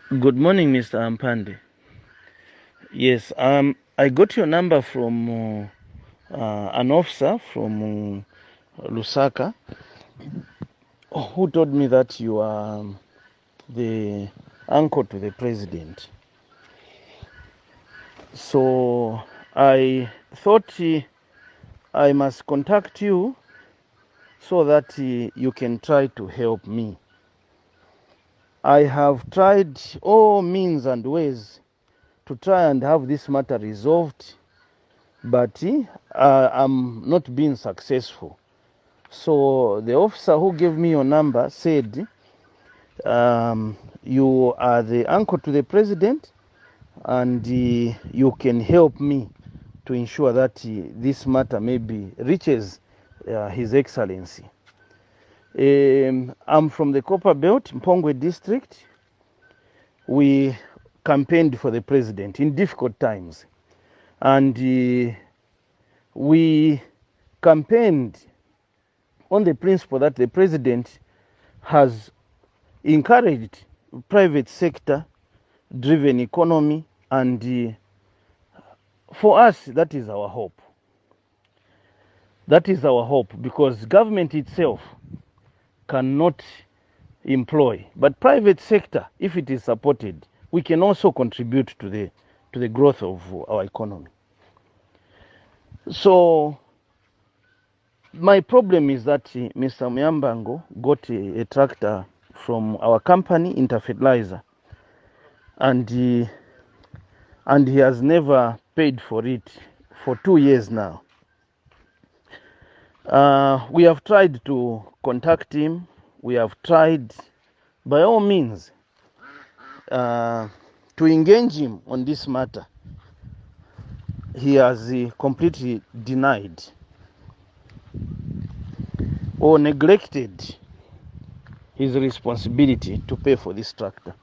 Good morning, Mr. Ampande. Yes, I got your number from an officer from Lusaka who told me that you are the uncle to the president. So I thought I must contact you so that you can try to help me. I have tried all means and ways to try and have this matter resolved, but I'm not being successful. So the officer who gave me your number said, you are the uncle to the president, and you can help me to ensure that this matter maybe reaches His Excellency. I'm from the Copper Belt, Mpongwe district. We campaigned for the president in difficult times, and we campaigned on the principle that the president has encouraged private sector driven economy, and for us that is our hope. That is our hope, because government itself cannot employ, but private sector, if it is supported, we can also contribute to the growth of our economy. So my problem is that Mr. Muyambango got a tractor from our company, Interfertilizer, and he has never paid for it for 2 years now. We have tried to contact him. We have tried by all means to engage him on this matter. He has completely denied or neglected his responsibility to pay for this tractor.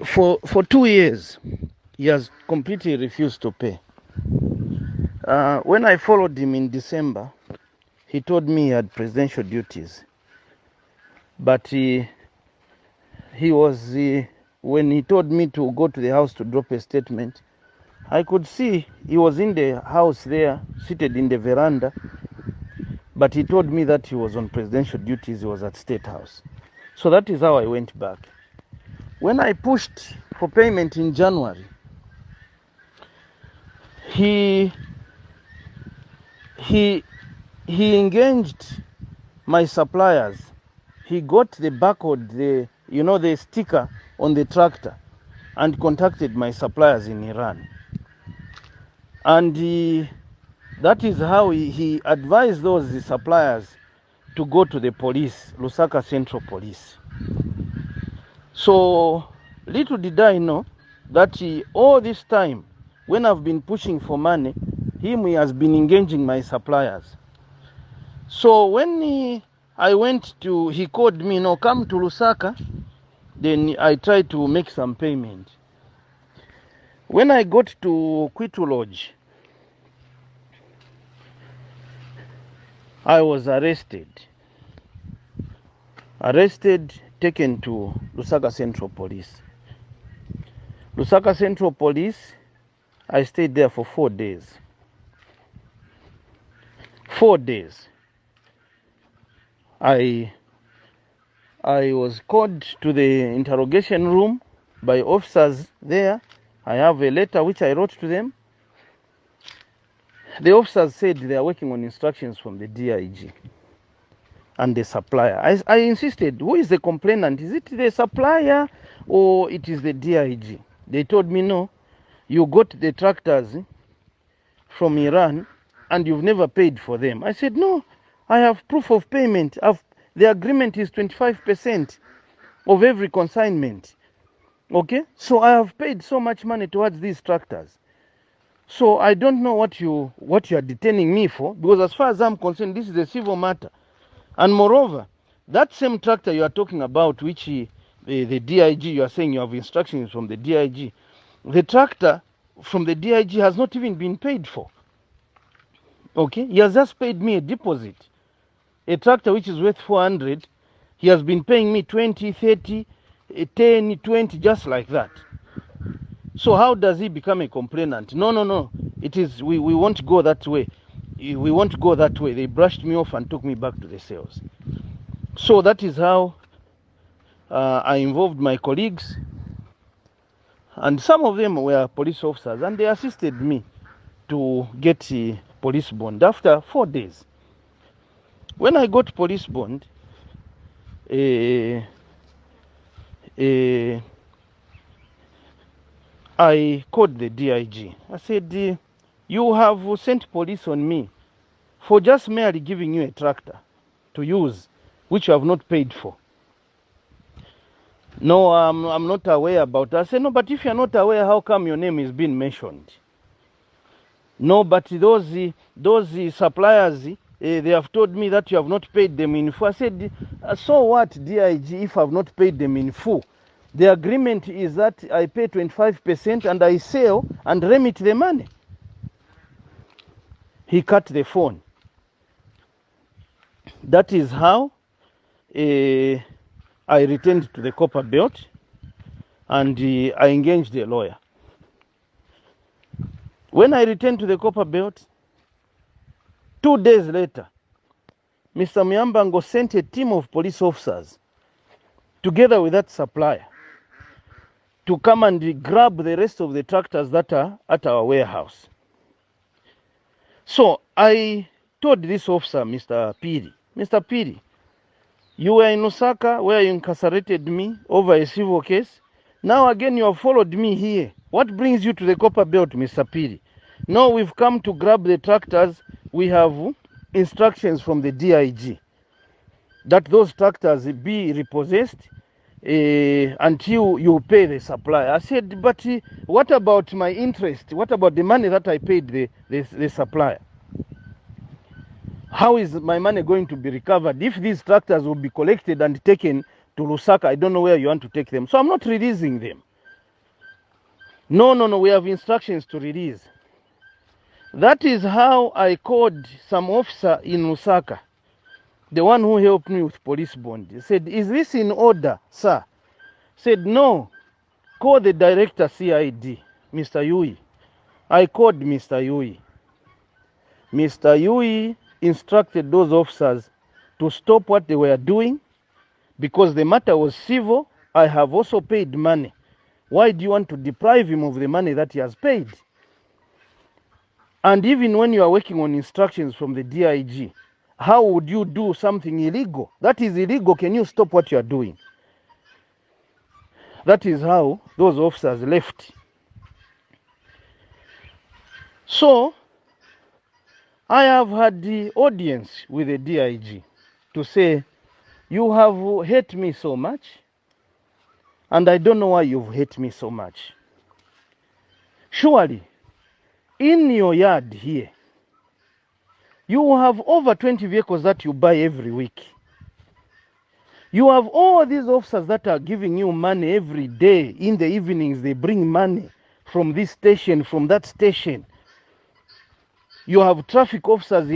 For 2 years, he has completely refused to pay. When I followed him in December, he told me he had presidential duties. But he was, when he told me to go to the house to drop a statement, I could see he was in the house there, seated in the veranda. But he told me that he was on presidential duties, he was at State House. So that is how I went back. When I pushed for payment in January, he engaged my suppliers. He got the barcode, the sticker on the tractor, and contacted my suppliers in Iran. And that is how he advised those suppliers to go to the police, Lusaka Central Police. So little did I know that all this time, when I've been pushing for money, he has been engaging my suppliers. So when he called me, come to Lusaka, then I tried to make some payment. When I got to Kwitu Lodge, I was arrested, taken to Lusaka Central Police. Lusaka Central Police, I stayed there for 4 days. 4 days. I was called to the interrogation room by officers there. I have a letter which I wrote to them. The officers said they are working on instructions from the DIG and the supplier. I insisted, who is the complainant? Is it the supplier or it is the DIG? They told me, no, you got the tractors from Iran and you've never paid for them. I said, no, I have proof of payment. The agreement is 25% of every consignment. Okay, so I have paid so much money towards these tractors. So I don't know what you are detaining me for, because as far as I'm concerned, this is a civil matter. And moreover, that same tractor you are talking about, which the DIG, you are saying you have instructions from the DIG, the tractor from the DIG has not even been paid for. Okay, he has just paid me a deposit. A tractor which is worth 400, He has been paying me 20, 30, 10, 20, just like that. So how does he become a complainant? No. It is, we won't go that way. We won't go that way. They brushed me off and took me back to the cells. So that is how I involved my colleagues. And some of them were police officers, and they assisted me to get a police bond after 4 days. When I got police bond, I called the DIG. I said, you have sent police on me for just merely giving you a tractor to use, which you have not paid for. No, I'm not aware about that. I said, no, but if you're not aware, how come your name is being mentioned? No, but those suppliers, they have told me that you have not paid them in full. I said, so what, DIG, if I have not paid them in full? The agreement is that I pay 25% and I sell and remit the money. He cut the phone. That is how I returned to the copper belt, and I engaged a lawyer. When I returned to the copper belt, 2 days later, Mr. Muyambango sent a team of police officers together with that supplier to come and grab the rest of the tractors that are at our warehouse. So I told this officer, Mr. Piri, you were in Lusaka where you incarcerated me over a civil case. Now again you have followed me here. What brings you to the copper belt, Mr. Piri? No, we've come to grab the tractors. We have instructions from the DIG that those tractors be repossessed until you pay the supplier. I said, but what about my interest? What about the money that I paid the supplier? How is my money going to be recovered if these tractors will be collected and taken to Lusaka? I don't know where you want to take them. So I'm not releasing them. No, we have instructions to release. That is how I called some officer in Lusaka, the one who helped me with police bond. He said, is this in order, sir? Said, no, call the director CID, Mr. Yui. I called Mr. Yui. Mr. Yui instructed those officers to stop what they were doing because the matter was civil. I have also paid money. Why do you want to deprive him of the money that he has paid? And even when you are working on instructions from the DIG, how would you do something illegal? That is illegal. Can you stop what you are doing? That is how those officers left. So I have had the audience with the DIG to say, you have hate me so much, and I don't know why you've hate me so much. Surely, in your yard here, you have over 20 vehicles that you buy every week. You have all these officers that are giving you money every day. In the evenings, they bring money from this station, from that station. You have traffic officers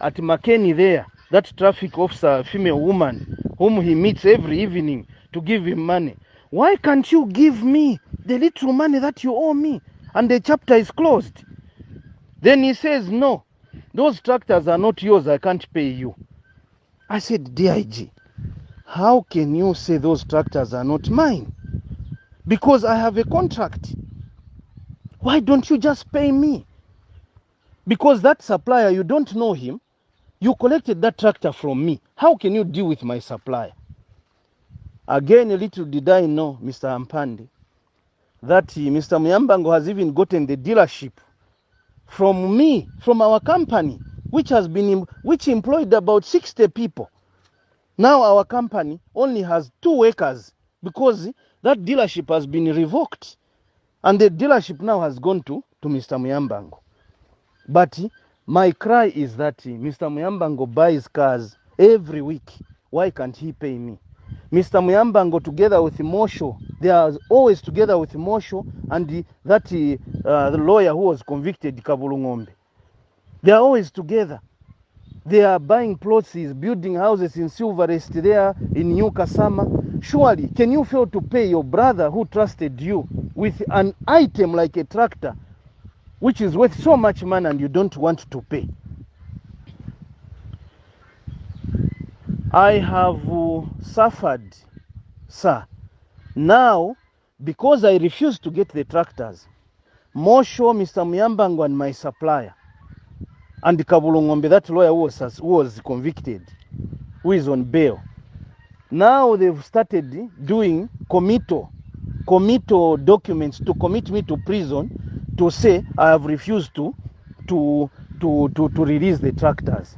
at Makeni there. That traffic officer, female woman, whom he meets every evening to give him money. Why can't you give me the little money that you owe me? And the chapter is closed. Then he says, no, those tractors are not yours. I can't pay you. I said, DIG, how can you say those tractors are not mine? Because I have a contract. Why don't you just pay me? Because that supplier, you don't know him. You collected that tractor from me. How can you deal with my supplier? Again, a little did I know, Mr. Ampande, that Mr. Muyambango has even gotten the dealership from me, from our company, which employed about 60 people. Now our company only has 2 workers because that dealership has been revoked. And the dealership now has gone to Mr. Muyambango. But my cry is that Mr. Muyambango buys cars every week. Why can't he pay me? Mr. Muyambango together with Mosho, they are always together with Mosho and the lawyer who was convicted, Kabulungombe. They are always together. They are buying plots, he's building houses in Silverest there, in New Kasama. Surely, can you fail to pay your brother who trusted you with an item like a tractor, which is worth so much money and you don't want to pay? I have suffered, sir. Now, because I refused to get the tractors, Mosho, Mr. Muyambango and my supplier, and Kabulungombe, that lawyer who was convicted, who is on bail. Now they've started doing committal documents to commit me to prison to say I have refused to release the tractors.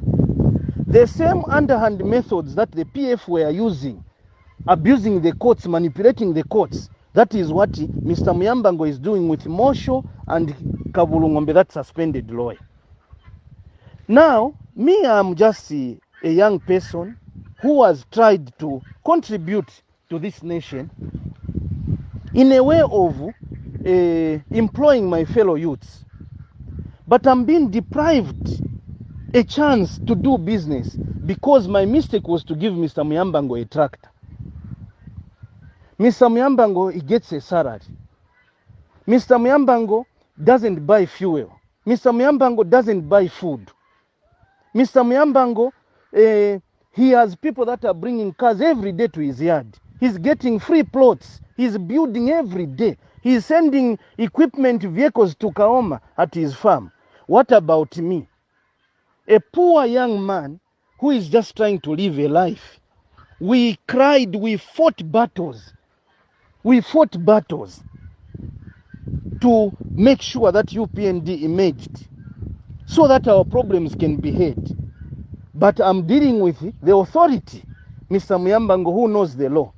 The same underhand methods that the PF were using, abusing the courts, manipulating the courts, that is what Mr. Muyambango is doing with Mosho and Kabulungombe, that suspended lawyer. Now, me, I'm just a young person who has tried to contribute to this nation in a way of employing my fellow youths. But I'm being deprived a chance to do business because my mistake was to give Mr. Muyambango a tractor. Mr. Muyambango, he gets a salary. Mr. Muyambango doesn't buy fuel. Mr. Muyambango doesn't buy food. Mr. Muyambango, he has people that are bringing cars every day to his yard. He's getting free plots. He's building every day. He's sending equipment vehicles to Kaoma at his farm. What about me? A poor young man who is just trying to live a life. We cried, we fought battles. We fought battles to make sure that UPND emerged so that our problems can be heard. But I'm dealing with the authority, Mr. Muyambango, who knows the law,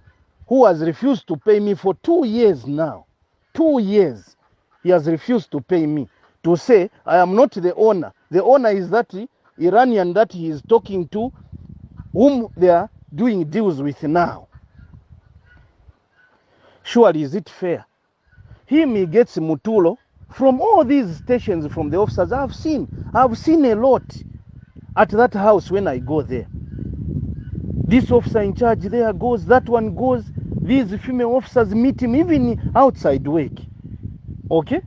who has refused to pay me for 2 years now. 2 years. He has refused to pay me, to say I am not the owner. The owner is that Iranian that he is talking to, whom they are doing deals with now. Surely, is it fair? He gets Mutulo from all these stations, from the officers. I've seen a lot at that house when I go there. This officer in charge there goes, that one goes, these female officers meet him even outside work. Okay?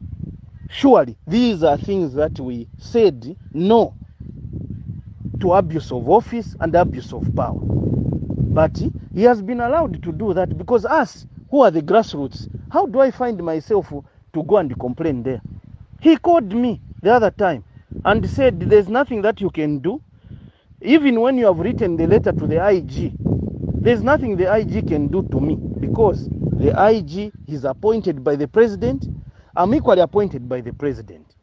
Surely, these are things that we said no to abuse of office and abuse of power. But he has been allowed to do that because us, who are the grassroots, how do I find myself to go and complain there? He called me the other time and said, there's nothing that you can do. Even when you have written the letter to the IG, there's nothing the IG can do to me because the IG is appointed by the president. I'm equally appointed by the president.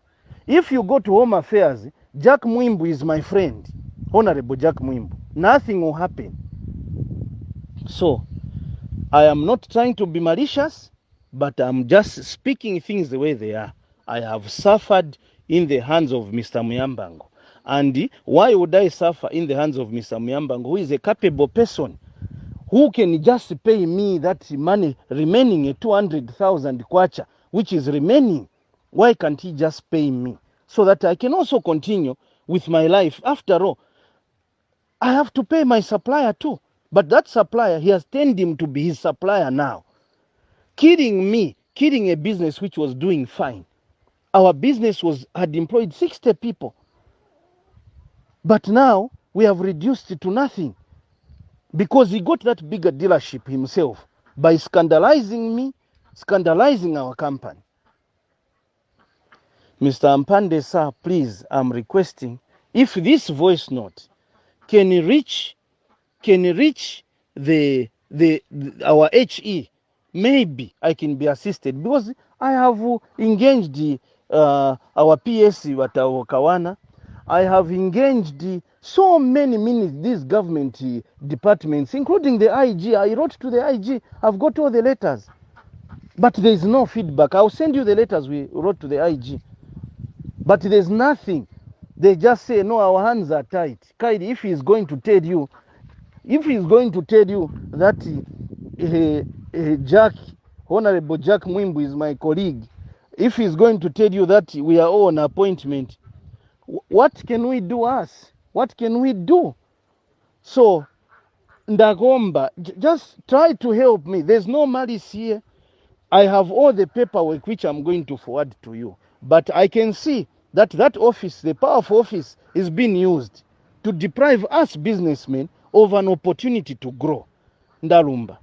If you go to Home Affairs, Jack Mwimbu is my friend, Honorable Jack Mwimbu. Nothing will happen. So, I am not trying to be malicious, but I'm just speaking things the way they are. I have suffered in the hands of Mr. Muyambango. And why would I suffer in the hands of Mr. Muyambango, who is a capable person, who can just pay me that money remaining, a 200,000 kwacha, which is remaining? Why can't he just pay me so that I can also continue with my life? After all, I have to pay my supplier too. But that supplier, he has turned him to be his supplier now. Killing me, killing a business which was doing fine. Our business had employed 60 people. But now, we have reduced it to nothing. Because he got that bigger dealership himself by scandalizing me, scandalizing our company. Mr. Ampande, sir, please, I'm requesting, if this voice note can reach our HE, maybe I can be assisted, because I have engaged our PSC at our Kawana. I have engaged so many these government departments, including the IG. I wrote to the IG. I've got all the letters. But there is no feedback. I'll send you the letters we wrote to the IG. But there's nothing. They just say, no, our hands are tight. Kaidi, if he's going to tell you that Honorable Jack Mwimbu is my colleague, if he's going to tell you that we are all on appointment, what can we do us? What can we do? So, Ndagomba, just try to help me. There's no malice here. I have all the paperwork which I'm going to forward to you. But I can see that that office, the powerful office, is being used to deprive us businessmen of an opportunity to grow. Ndarumba.